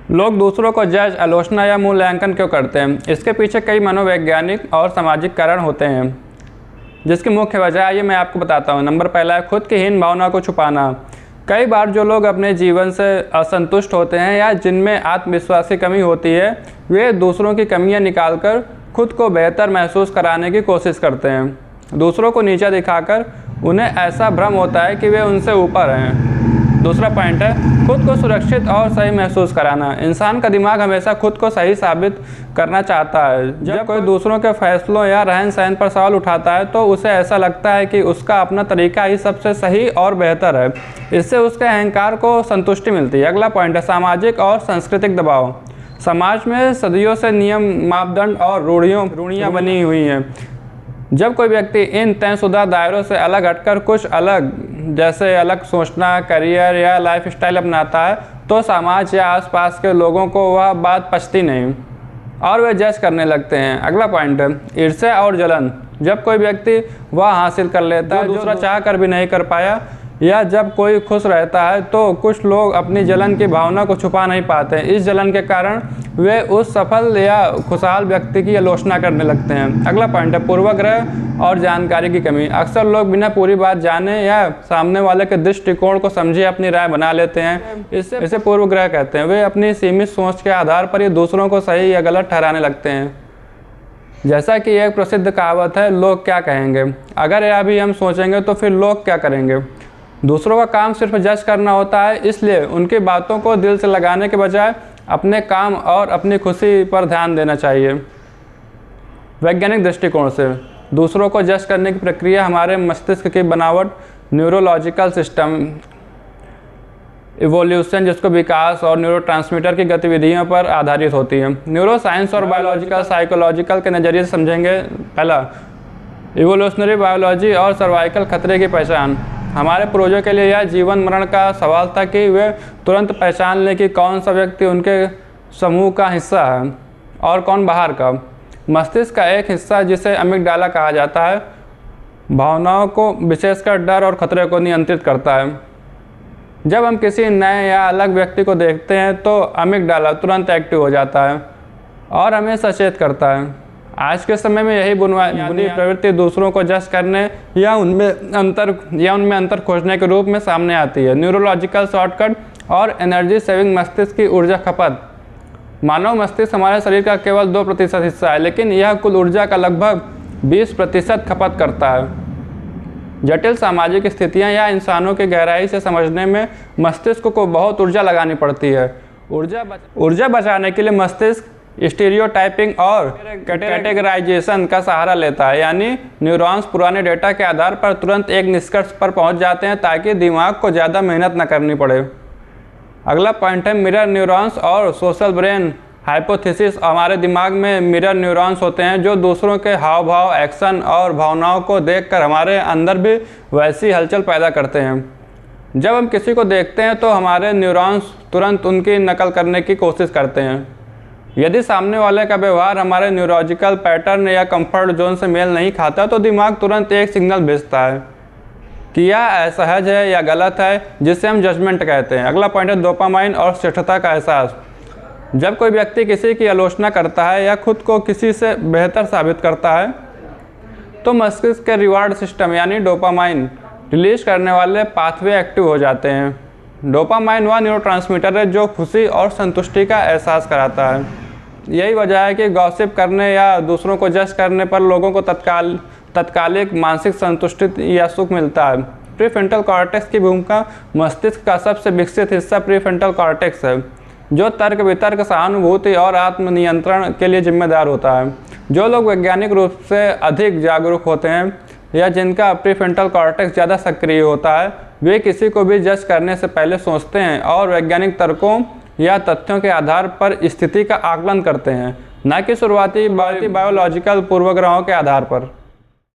लोग दूसरों को जज, आलोचना या मूल्यांकन क्यों करते हैं? इसके पीछे कई मनोवैज्ञानिक और सामाजिक कारण होते हैं, जिसकी मुख्य वजह ये मैं आपको बताता हूँ। नंबर पहला है खुद की हीन भावना को छुपाना। कई बार जो लोग अपने जीवन से असंतुष्ट होते हैं या जिनमें आत्मविश्वास की कमी होती है, वे दूसरों की कमियां निकालकर खुद को बेहतर महसूस कराने की कोशिश करते हैं। दूसरों को नीचा दिखाकर उन्हें ऐसा भ्रम होता है कि वे उनसे ऊपर हैं। दूसरा पॉइंट है खुद को सुरक्षित और सही महसूस कराना। इंसान का दिमाग हमेशा खुद को सही साबित करना चाहता है। जब कोई दूसरों के फैसलों या रहन सहन पर सवाल उठाता है तो उसे ऐसा लगता है कि उसका अपना तरीका ही सबसे सही और बेहतर है। इससे उसके अहंकार को संतुष्टि मिलती है। अगला पॉइंट है सामाजिक और सांस्कृतिक दबाव। समाज में सदियों से नियम, मापदंड और रूढ़ियाँ बनी हुई हैं। जब कोई व्यक्ति इन तयशुदा दायरों से अलग हटकर कुछ अलग, जैसे अलग सोचना, करियर या लाइफस्टाइल अपनाता है, तो समाज या आसपास के लोगों को वह बात पचती नहीं और वे जज करने लगते हैं। अगला पॉइंट है ईर्ष्या और जलन। जब कोई व्यक्ति वह हासिल कर लेता है जो दूसरा चाह कर भी नहीं कर पाया, या जब कोई खुश रहता है, तो कुछ लोग अपनी जलन की भावना को छुपा नहीं पाते। इस जलन के कारण वे उस सफल या खुशहाल व्यक्ति की आलोचना करने लगते हैं। अगला पॉइंट है पूर्वाग्रह और जानकारी की कमी। अक्सर लोग बिना पूरी बात जाने या सामने वाले के दृष्टिकोण को समझे अपनी राय बना लेते हैं। इसे पूर्वाग्रह कहते हैं। वे अपनी सीमित सोच के आधार पर ही दूसरों को सही या गलत ठहराने लगते हैं। जैसा कि एक प्रसिद्ध कहावत है, लोग क्या कहेंगे। अगर यह भी हम सोचेंगे तो फिर लोग क्या करेंगे। दूसरों का काम सिर्फ जज करना होता है, इसलिए उनकी बातों को दिल से लगाने के बजाय अपने काम और अपनी खुशी पर ध्यान देना चाहिए। वैज्ञानिक दृष्टिकोण से दूसरों को जज करने की प्रक्रिया हमारे मस्तिष्क की बनावट, न्यूरोलॉजिकल सिस्टम इवोल्यूशन, जिसको विकास और न्यूरोट्रांसमीटर की गतिविधियों पर आधारित होती है। न्यूरोसाइंस और बायोलॉजिकल साइकोलॉजिकल के नज़रिए से समझेंगे। पहला, इवोल्यूशनरी बायोलॉजी और सर्वाइकल खतरे की पहचान। हमारे पूर्वजों के लिए यह जीवन मरण का सवाल था कि वे तुरंत पहचान लें कि कौन सा व्यक्ति उनके समूह का हिस्सा है और कौन बाहर का। मस्तिष्क का एक हिस्सा, जिसे अमिगडाला कहा जाता है, भावनाओं को, विशेषकर डर और खतरे को नियंत्रित करता है। जब हम किसी नए या अलग व्यक्ति को देखते हैं तो अमिगडाला तुरंत एक्टिव हो जाता है और हमें सचेत करता है। आज के समय में यही बुनियादी प्रवृत्ति दूसरों को जज करने या उनमें अंतर खोजने के रूप में सामने आती है। न्यूरोलॉजिकल शॉर्टकट और एनर्जी सेविंग मस्तिष्क की ऊर्जा खपत। मानव मस्तिष्क हमारे शरीर का केवल 2% हिस्सा है, लेकिन यह कुल ऊर्जा का लगभग 20% खपत करता है। जटिल सामाजिक स्थितियां या इंसानों की गहराई से समझने में मस्तिष्क को बहुत ऊर्जा लगानी पड़ती है। ऊर्जा बचाने के लिए मस्तिष्क स्टीरियोटाइपिंग और कैटेगराइजेशन का सहारा लेता है, यानी न्यूरॉन्स पुराने डेटा के आधार पर तुरंत एक निष्कर्ष पर पहुंच जाते हैं ताकि दिमाग को ज़्यादा मेहनत न करनी पड़े। अगला पॉइंट है मिरर न्यूरॉन्स और सोशल ब्रेन हाइपोथेसिस। हमारे दिमाग में मिरर न्यूरॉन्स होते हैं जो दूसरों के हाव भाव, एक्शन और भावनाओं को देखकर हमारे अंदर भी वैसी हलचल पैदा करते हैं। जब हम किसी को देखते हैं तो हमारे न्यूरॉन्स तुरंत उनकी नकल करने की कोशिश करते हैं। यदि सामने वाले का व्यवहार हमारे न्यूरोलॉजिकल पैटर्न या कंफर्ट जोन से मेल नहीं खाता, तो दिमाग तुरंत एक सिग्नल भेजता है कि यह असहज है या गलत है, जिसे हम जजमेंट कहते हैं। अगला पॉइंट है डोपामाइन और श्रेष्ठता का एहसास। जब कोई व्यक्ति किसी की आलोचना करता है या खुद को किसी से बेहतर साबित करता है, तो मस्तिष्क के रिवार्ड सिस्टम यानी डोपामाइन रिलीज करने वाले पाथवे एक्टिव हो जाते हैं। डोपामाइन वह न्यूरोट्रांसमीटर है जो खुशी और संतुष्टि का एहसास कराता है। यही वजह है कि गॉसिप करने या दूसरों को जज करने पर लोगों को तत्कालिक मानसिक संतुष्टि या सुख मिलता है। प्रीफ्रंटल कॉर्टेक्स की भूमिका। मस्तिष्क का सबसे विकसित हिस्सा प्रीफ्रंटल कॉर्टेक्स है, जो तर्क, वितर्क, सहानुभूति और आत्मनियंत्रण के लिए जिम्मेदार होता है। जो लोग वैज्ञानिक रूप से अधिक जागरूक होते हैं या जिनका प्रीफ्रंटल कॉर्टेक्स ज़्यादा सक्रिय होता है, वे किसी को भी जज करने से पहले सोचते हैं और वैज्ञानिक तर्कों या तथ्यों के आधार पर स्थिति का आकलन करते हैं, न कि शुरुआती बायोलॉजिकल पूर्वाग्रहों के आधार पर।